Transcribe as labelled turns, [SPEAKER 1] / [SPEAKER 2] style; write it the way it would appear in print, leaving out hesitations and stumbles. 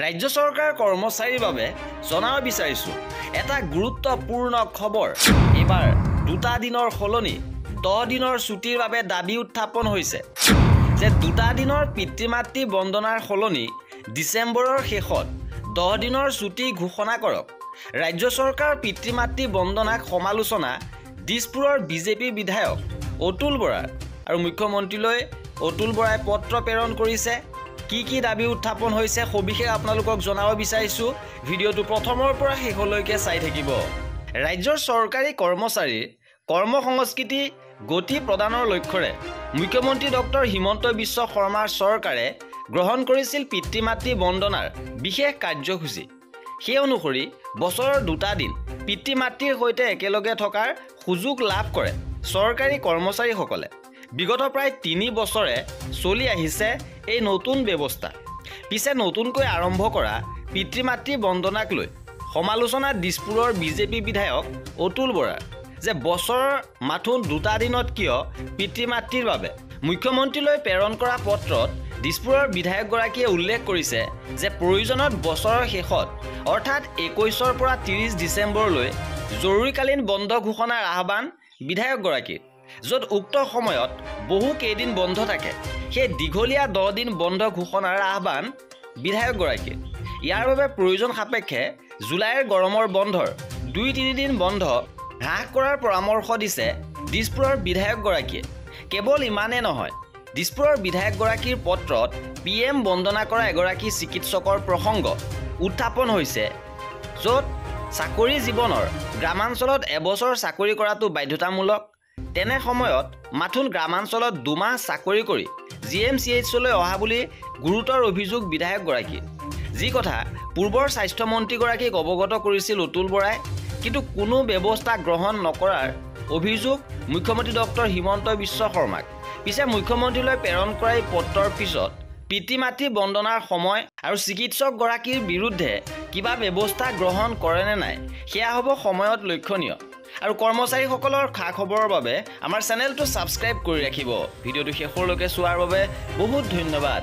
[SPEAKER 1] ৰাজ্য চৰকাৰ কৰ্মচাৰীৰ বাবে জনাব বিচাৰিছোঁ এটা গুৰুত্বপূৰ্ণ খবৰ। এবাৰ 2টা দিনৰ সলনি 10 দিনৰ ছুটিৰ বাবে দাবী উত্থাপন হৈছে যে 2টা দিনৰ পিতৃ-মাতৃ বন্দনাৰ সলনি ডিচেম্বৰৰ শেষত 10 দিনৰ ছুটি ঘোষণা কৰক। ৰাজ্য চৰকাৰ পিতৃ-মাতৃ বন্দনাক সমালোচনা দিছপুৰৰ বিজেপি বিধায়ক অতুল বৰা আৰু মুখ্যমন্ত্ৰীলৈ অতুল বৰাই পত্ৰ প্ৰেৰণ কৰিছে। কি দাবী উত্থাপন হৈছে সবিশেষ আপোনালোকক জনাব বিচাৰিছোঁ। ভিডিঅ'টো প্ৰথমৰ পৰা শেষলৈকে চাই থাকিব। ৰাজ্যৰ চৰকাৰী কৰ্মচাৰীৰ কৰ্ম সংস্কৃতি গতি প্ৰদানৰ লক্ষ্যৰে মুখ্যমন্ত্ৰী ডক্টৰ হিমন্ত বিশ্ব শৰ্মাৰ চৰকাৰে গ্ৰহণ কৰিছিল পিতৃ-মাতৃ বন্দনাৰ বিশেষ কাৰ্যসূচী। সেই অনুসৰি বছৰৰ 2টা দিন পিতৃ-মাতৃৰ সৈতে একেলগে থকাৰ সুযোগ লাভ কৰে চৰকাৰী কৰ্মচাৰীসকলে। বিগত প্ৰায় 3 বছৰে চলি আহিছে এই নতুন ব্যৱস্থা। পিছে নতুনকৈ আৰম্ভ কৰা পিতৃ-মাতৃ বন্দনাক লৈ সমালোচনা দিছপুৰৰ বিজেপি বিধায়ক অতুল বৰাৰ যে বছৰৰ মাথোন 2টা দিনত কিয় পিতৃ-মাতৃৰ বাবে মুখ্যমন্ত্ৰীলৈ প্ৰেৰণ কৰা পত্ৰত দিছপুৰৰ বিধায়কগৰাকীয়ে উল্লেখ কৰিছে যে প্ৰয়োজনত বছৰৰ শেষত অৰ্থাৎ 21ৰ পৰা 30 ডিচেম্বৰলৈ জৰুৰীকালীন বন্ধ ঘোষণাৰ আহ্বান বিধায়কগৰাকীৰ, য'ত উক্ত সময়ত বহু কেইদিন বন্ধ থাকে। সেই দীঘলীয়া 10 দিন বন্ধ ঘোষণাৰ আহ্বান বিধায়কগৰাকীৰ। ইয়াৰ বাবে প্ৰয়োজন সাপেক্ষে জুলাইৰ গৰমৰ বন্ধৰ 2-3 দিন বন্ধ হ্ৰাস কৰাৰ পৰামৰ্শ দিছে দিছপুৰৰ বিধায়কগৰাকীয়ে। কেৱল ইমানেই নহয়, দিছপুৰৰ বিধায়কগৰাকীৰ পত্ৰত PM বন্দনা কৰা এগৰাকী চিকিৎসকৰ প্ৰসংগ উত্থাপন হৈছে, য'ত চাকৰি জীৱনৰ গ্ৰামাঞ্চলত এবছৰ চাকৰি কৰাটো বাধ্যতামূলক। তেনে সময়ত মাথোন গ্ৰামাঞ্চলত 2 মাহ চাকৰি কৰি GMCHলৈ অহা বুলি গুৰুতৰ অভিযোগ বিধায়কগৰাকীৰ, যি কথা পূৰ্বৰ স্বাস্থ্যমন্ত্ৰীগৰাকীক অৱগত কৰিছিল অতুল বৰাই। কিন্তু কোনো ব্যৱস্থা গ্ৰহণ নকৰাৰ অভিযোগ মুখ্যমন্ত্ৰী ডক্টৰ হিমন্ত বিশ্ব শৰ্মাক। পিছে মুখ্যমন্ত্ৰীলৈ প্ৰেৰণ কৰা এই পত্ৰৰ পিছত পিতৃ-মাতৃ বন্দনাৰ সময় আৰু চিকিৎসকগৰাকীৰ বিৰুদ্ধে কিবা ব্যৱস্থা গ্ৰহণ কৰে নে নাই, সেয়া হ'ব সময়ত লক্ষণীয়। আৰু কৰ্মচাৰীসকলৰ খা খবৰৰ বাবে আমাৰ চেনেলটো ছাবস্ক্ৰাইব কৰি ৰাখিব। ভিডিঅ'টো শেষলৈকে চোৱাৰ বাবে বহুত ধন্যবাদ।